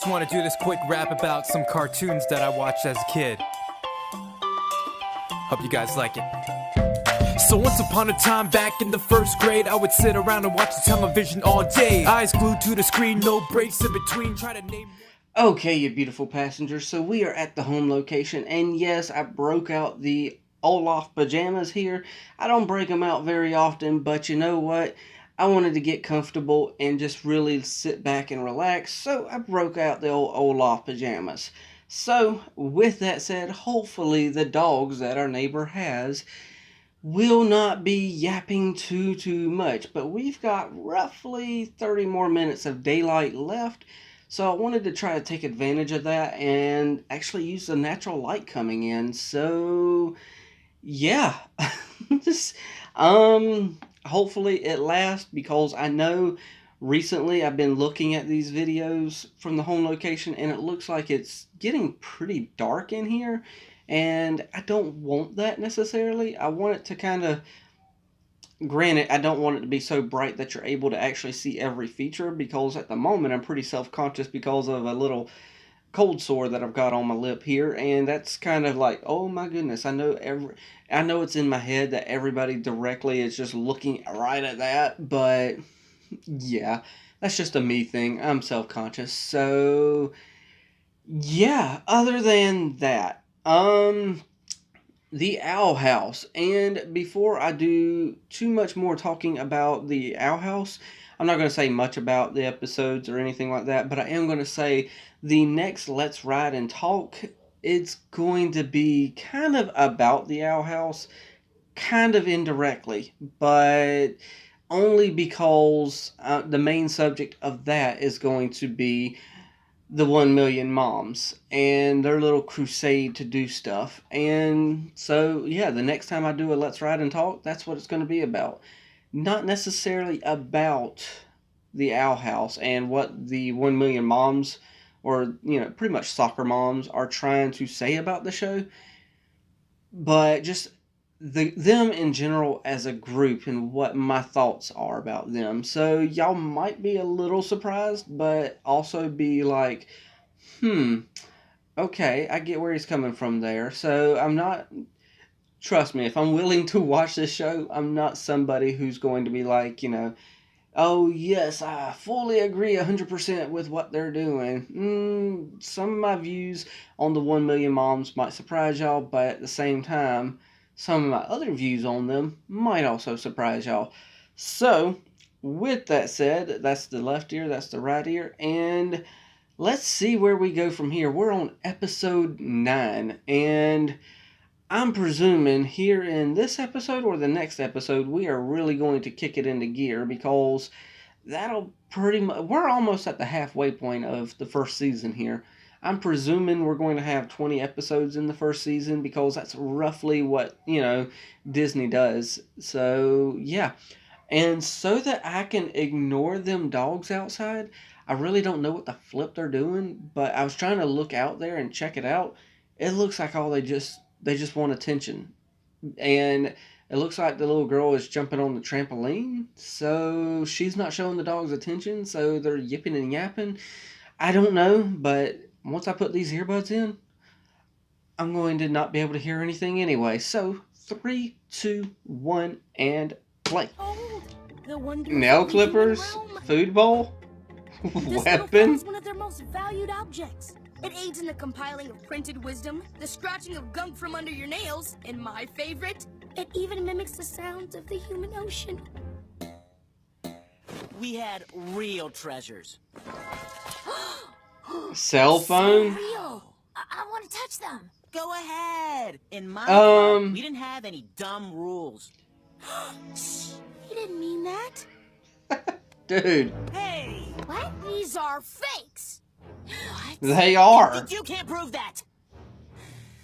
Just want to do this quick rap about some cartoons that I watched as a kid. Hope you guys like it. So once upon a time back in the first grade, I would sit around and watch the television all day. Eyes glued to the screen, no breaks in between, try to name... Okay, you beautiful passengers, so we are at the home location, and yes, I broke out the Olaf pajamas here. I don't break them out very often, but you know what? I wanted to get comfortable and just really sit back and relax, so I broke out the old Olaf pajamas. So, with that said, hopefully the dogs that our neighbor has will not be yapping too much, but we've got roughly 30 more minutes of daylight left, so I wanted to try to take advantage of that and actually use the natural light coming in. So, yeah, just, hopefully it lasts, because I know recently I've been looking at these videos from the home location and it looks like it's getting pretty dark in here, and I don't want that necessarily. I want it to kind of, granted, I don't want it to be so bright that you're able to actually see every feature, because at the moment I'm pretty self-conscious because of a little cold sore that I've got on my lip here, and that's kind of like, oh my goodness, I know it's in my head that everybody directly is just looking right at that, but yeah, that's just a me thing. I'm self-conscious. So yeah, other than that, the Owl House. And before I do too much more talking about the Owl House, I'm not going to say much about the episodes or anything like that, but I am going to say the next Let's Ride and Talk, it's going to be kind of about the Owl House, kind of indirectly, but only because the main subject of that is going to be the 1 million moms and their little crusade to do stuff. And so, yeah, the next time I do a Let's Ride and Talk, that's what it's going to be about. Not necessarily about the Owl House and what the 1 million moms, or, you know, pretty much soccer moms, are trying to say about the show, but just them in general as a group and what my thoughts are about them. So y'all might be a little surprised, but also be like, okay, I get where he's coming from there. So I'm not, trust me, if I'm willing to watch this show, I'm not somebody who's going to be like, you know, oh yes, I fully agree 100% with what they're doing. Some of my views on the 1 million moms might surprise y'all, but at the same time, some of my other views on them might also surprise y'all. So, with that said, that's the left ear, that's the right ear, and let's see where we go from here. We're on episode 9, and I'm presuming here in this episode or the next episode, we are really going to kick it into gear, because that'll pretty much, we're almost at the halfway point of the first season here. I'm presuming we're going to have 20 episodes in the first season, because that's roughly what, you know, Disney does. So, yeah. And so that I can ignore them dogs outside, I really don't know what the flip they're doing, but I was trying to look out there and check it out. It looks like all they just want attention. And it looks like the little girl is jumping on the trampoline, so she's not showing the dogs attention, so they're yipping and yapping. I don't know, but once I put these earbuds in, I'm going to not be able to hear anything anyway. So, 3, 2, 1, and play. Oh, Nail clippers, food bowl, weapon. Is one of their most valued objects. It aids in the compiling of printed wisdom, the scratching of gunk from under your nails, and my favorite, it even mimics the sounds of the human ocean. We had real treasures. Cell phone? So real. I want to touch them. Go ahead. In my club, we didn't have any dumb rules. Shh, he didn't mean that. Dude. Hey! What? These are fakes. What? They are. You can't prove that.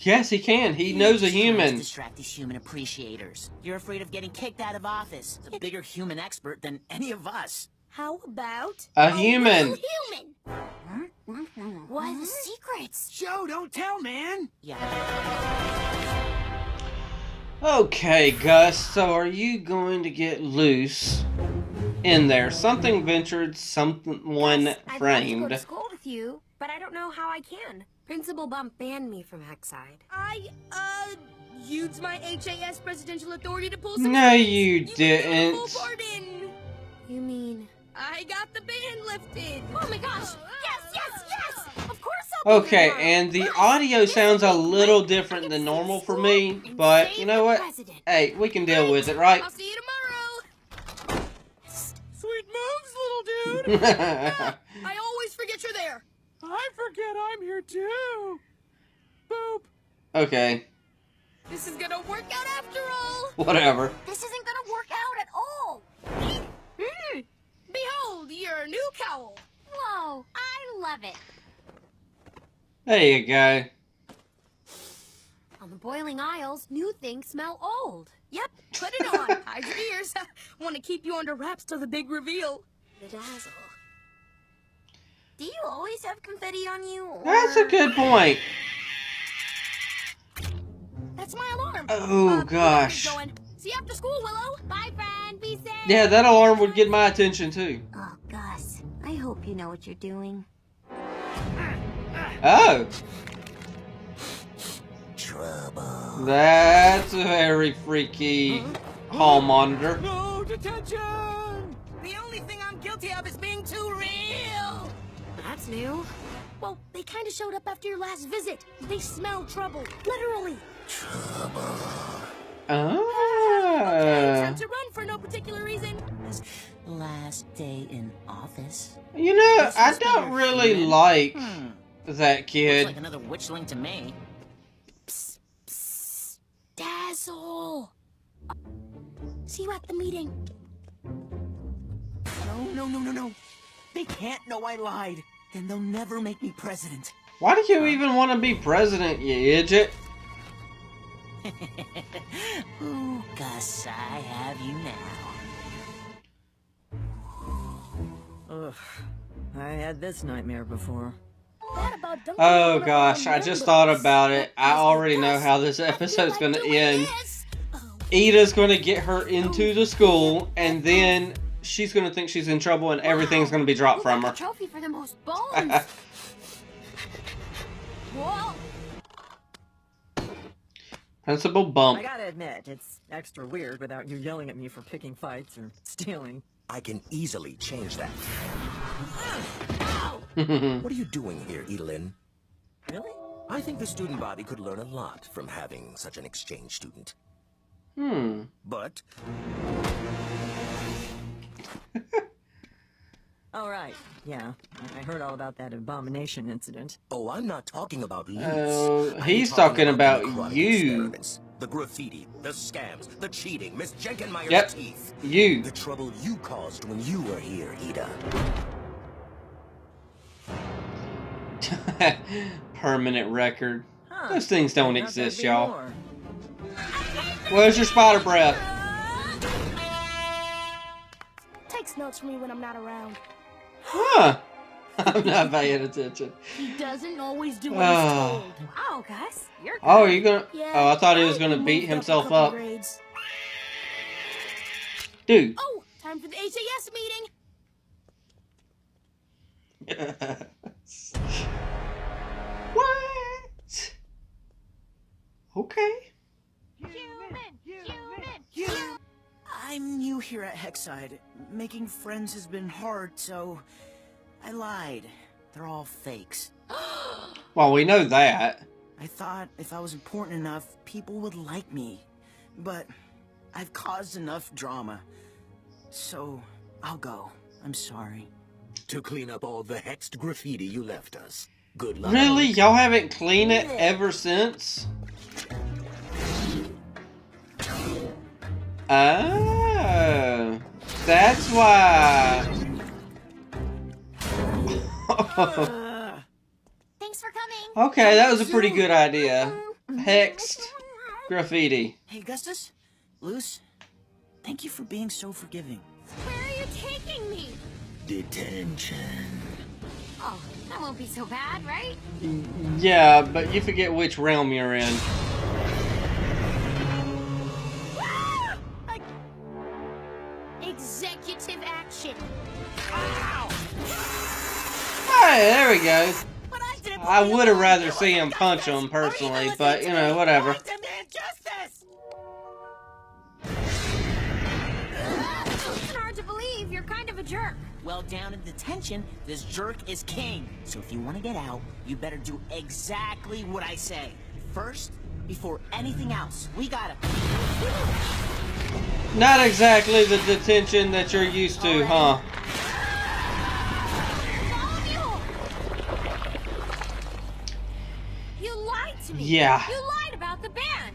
Yes, he can. He knows a human. Distract these human appreciators. You're afraid of getting kicked out of office. A bigger human expert than any of us. How about a human? Real human. Why the secrets? Joe, don't tell, man. Yeah. Okay, Gus. So, are you going to get loose in there? Something ventured, someone I'd love to go framed. to school with you. but I don't know how I can. Principal Bump banned me from Hexside. I used my HAS presidential authority to pull some No, strings. you Can didn't. get a full pardon. You mean? I got the ban lifted. Oh my gosh! Yes! Of course I'll be Okay, there. and the audio sounds a little different than normal for me, but you know what? Hey, we can deal with it, right? I'll see you tomorrow. Sweet moves, little dude. I always forget you're there. I forget I'm here too. Boop. Okay, This is gonna work out after all. whatever. This isn't gonna work out at all. Behold, your new cowl. Whoa, I love it. There you go. On the Boiling Isles, new things smell old. Yep, put it on. Hide your ears. Want to keep you under wraps till the big reveal. Bedazzle. Do you always have confetti on you? Or... That's a good point. That's my alarm. Oh, gosh. Going. See you after school, Willow. Bye, friend. Be safe. Yeah, that alarm would get my attention too. Oh, Gus. I hope you know what you're doing. Oh, Trouble. that's a very freaky hall monitor. No detention. The only thing I'm guilty of is being too real. That's new. Well, they kind of showed up after your last visit. They smell trouble, literally. Time to run for no particular reason. Last day in office. You know, This I must be don't your really human. like that Looks kid. like another witchling to me. Dazzle. See you at the meeting. No. They can't know I lied. Then they'll never make me president. Why do you even want to be president, you idiot? Ooh, Gus, I have you now. Ugh, I had this nightmare before. That about dunking Oh on gosh, I just thought about it. I already know how this episode's gonna end. Ida's gonna get her into the school, and then she's gonna think she's in trouble, and everything's gonna be dropped from her. Trophy for the most bones. Whoa. Principal I Bump. gotta admit, it's extra weird without you yelling at me for picking fights or stealing. I can easily change that. Ow. What are you doing here, Edelyn? Really? I think the student body could learn a lot from having such an exchange student. But All right, yeah. I heard all about that abomination incident. oh, I'm not talking about loose. Oh, I'm he's talking about democratic you. experiments. The graffiti, the scams, the cheating, Miss Jenkinmeyer's Yep, teeth. you. The trouble you caused when you were here, Ida. Permanent record. Huh. Those things don't Not exist, that y'all. anymore. Where's your spider breath? Takes notes from me when I'm not around. Huh. I'm not paying attention. He doesn't always do what he's Oh. told. Wow, Gus. You're good. Oh, you gonna... Yeah, Oh, I thought he was I gonna beat moved himself a couple up. grades. Dude. Oh, time for the HAS meeting. What? Okay. I'm new here at Hexside. Making friends has been hard, so I lied. They're all fakes. Well, we know that. I thought if I was important enough, people would like me. But I've caused enough drama. So I'll go. I'm sorry. To clean up all the hexed graffiti you left us. Good luck. Really? Y'all haven't cleaned it ever since? Oh, that's why. Thanks for coming. Okay, that was a pretty good idea. Hexed graffiti. Hey, Augustus? Luce? Thank you for being so forgiving. Where are you taking me? Detention. Oh, that won't be so bad, right? Yeah, but you forget which realm you're in. Executive action. Hey, there we go. What I would have rather seen him punch him personally, but you know, whatever. It's hard to believe you're kind of a jerk. Well, down in detention, this jerk is king. So if you want to get out, you better do exactly what I say. First, before anything else, we gotta... Not exactly the detention that you're used to, huh? You lied to me. Yeah. You lied about the band.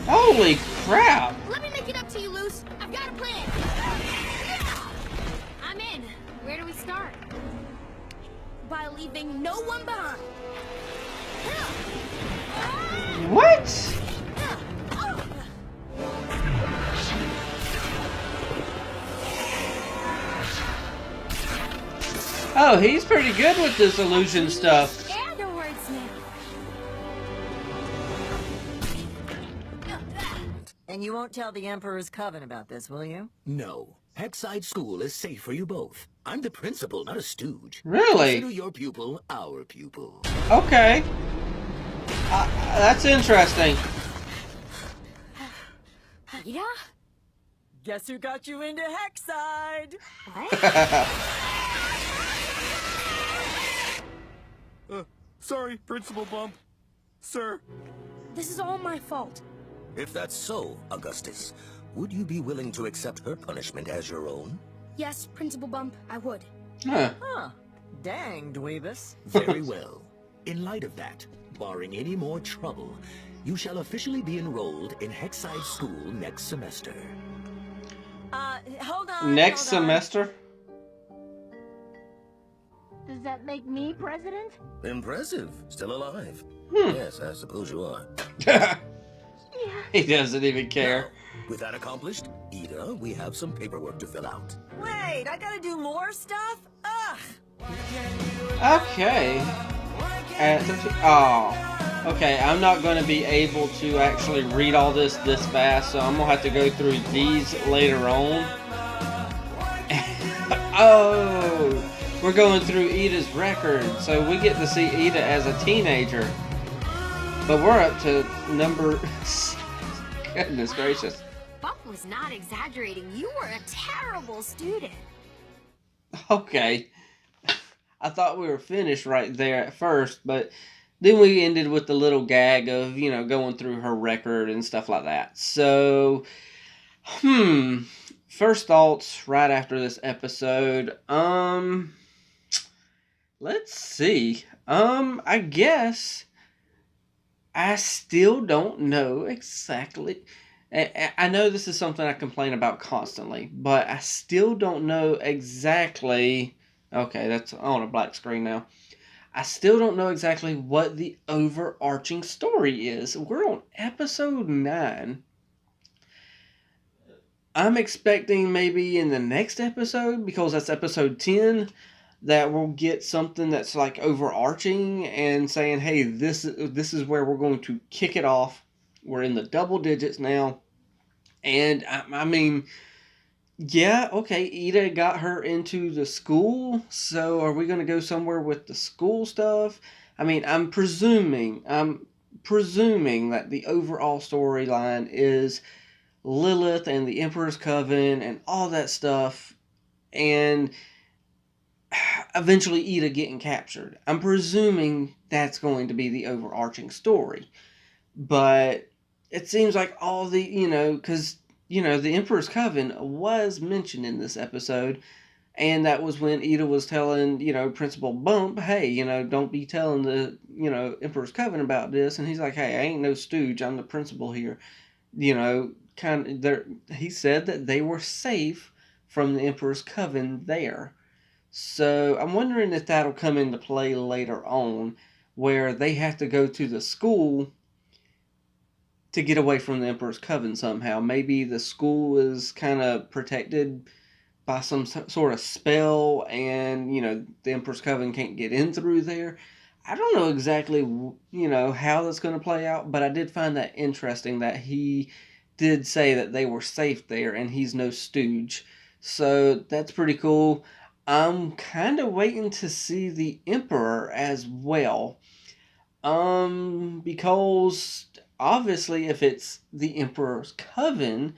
Holy crap! Let me make it up to you, Luce. I've got a plan. I'm in. Where do we start? By leaving no one behind. What? Oh, he's pretty good with this illusion stuff. And a wordsmith. And you won't tell the Emperor's Coven about this, will you? No. Hexside School is safe for you both. I'm the principal, not a stooge. Really? Consider your pupil our pupil. Okay. That's interesting. Yeah? Guess who got you into Hexside? Sorry, Principal Bump. Sir. This is all my fault. If that's so, Augustus, would you be willing to accept her punishment as your own? Yes, Principal Bump, I would. Huh. Huh. Dang, Dweebus. Very well. In light of that, barring any more trouble, you shall officially be enrolled in Hexside School next semester. Hold on. Next hold on. semester? Does that make me president? Impressive. Still alive. Yes, I suppose you are. He doesn't even care. Now, with that accomplished, Ida, we have some paperwork to fill out. Wait, I gotta do more stuff? Ugh! Okay. Oh. Okay, I'm not going to be able to actually read all this fast, so I'm going to have to go through these later on. Oh, we're going through Ida's record, so we get to see Ida as a teenager. But we're up to number... Goodness gracious. Bump was not exaggerating. You were a terrible student. Okay. I thought we were finished right there at first, but then we ended with the little gag of, you know, going through her record and stuff like that. So, first thoughts right after this episode. Let's see. I guess I still don't know exactly. I know this is something I complain about constantly, but I still don't know exactly. Okay, that's on a black screen now. I still don't know exactly what the overarching story is. We're on episode 9. I'm expecting maybe in the next episode, because that's episode 10, that we'll get something that's like overarching and saying, hey, this is where we're going to kick it off. We're in the double digits now. And I mean, yeah, okay, Ida got her into the school, so are we going to go somewhere with the school stuff? I mean, I'm presuming that the overall storyline is Lilith and the Emperor's Coven and all that stuff, and eventually Ida getting captured. I'm presuming that's going to be the overarching story. But it seems like all the, because, the Emperor's Coven was mentioned in this episode, and that was when Ida was telling, Principal Bump, hey, don't be telling the, Emperor's Coven about this, and he's like, hey, I ain't no stooge, I'm the principal here. He said that they were safe from the Emperor's Coven there. So I'm wondering if that'll come into play later on, where they have to go to the school to get away from the Emperor's Coven somehow. Maybe the school is kind of protected by some sort of spell, and, the Emperor's Coven can't get in through there. I don't know exactly, how that's going to play out, but I did find that interesting that he did say that they were safe there, and he's no stooge. So that's pretty cool. I'm kind of waiting to see the Emperor as well. Because obviously if it's the Emperor's coven,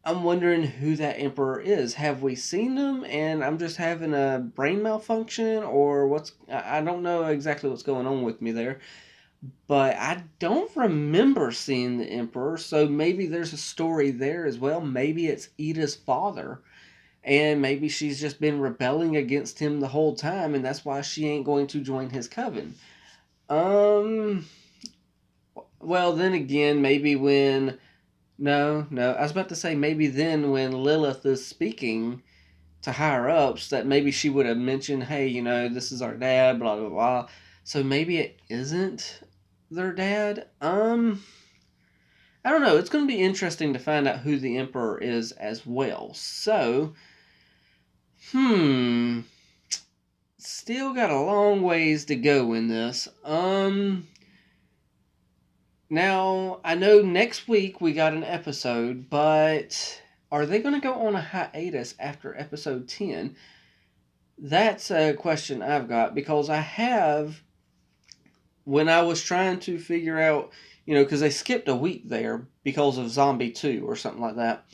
I'm wondering who that Emperor is. Have we seen them and I'm just having a brain malfunction, or what's... I don't know exactly what's going on with me there. But I don't remember seeing the Emperor, so maybe there's a story there as well. Maybe it's Ida's father, and maybe she's just been rebelling against him the whole time, and that's why she ain't going to join his coven. Well, then again, maybe when... No, I was about to say maybe then when Lilith is speaking to higher-ups, that maybe she would have mentioned, hey, you know, this is our dad, blah, blah, blah. So maybe it isn't their dad. I don't know. It's going to be interesting to find out who the Emperor is as well. So, still got a long ways to go in this. Now, I know next week we got an episode, but are they going to go on a hiatus after episode 10? That's a question I've got, because I have, when I was trying to figure out, you know, because they skipped a week there because of Zombie 2 or something like that.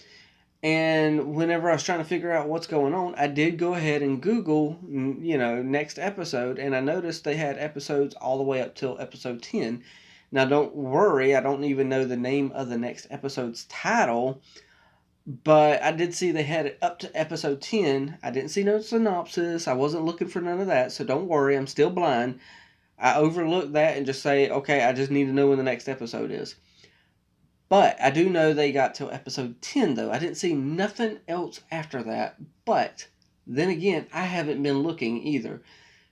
And whenever I was trying to figure out what's going on, I did go ahead and Google, you know, next episode, and I noticed they had episodes all the way up till episode 10. Now, don't worry, I don't even know the name of the next episode's title, but I did see they had it up to episode 10. I didn't see no synopsis. I wasn't looking for none of that, so don't worry, I'm still blind. I overlooked that and just say, okay, I just need to know when the next episode is. But I do know they got till episode 10, though. I didn't see nothing else after that, but then again, I haven't been looking either.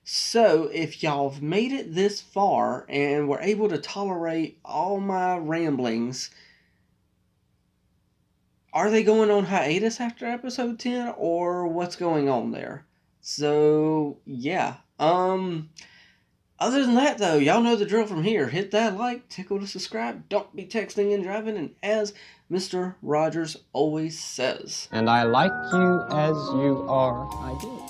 So, if y'all have made it this far and were able to tolerate all my ramblings, are they going on hiatus after episode 10, or what's going on there? So, yeah. Other than that, though, y'all know the drill from here. Hit that like, tickle to subscribe, don't be texting and driving, and as Mr. Rogers always says... And I like you as you are, I do.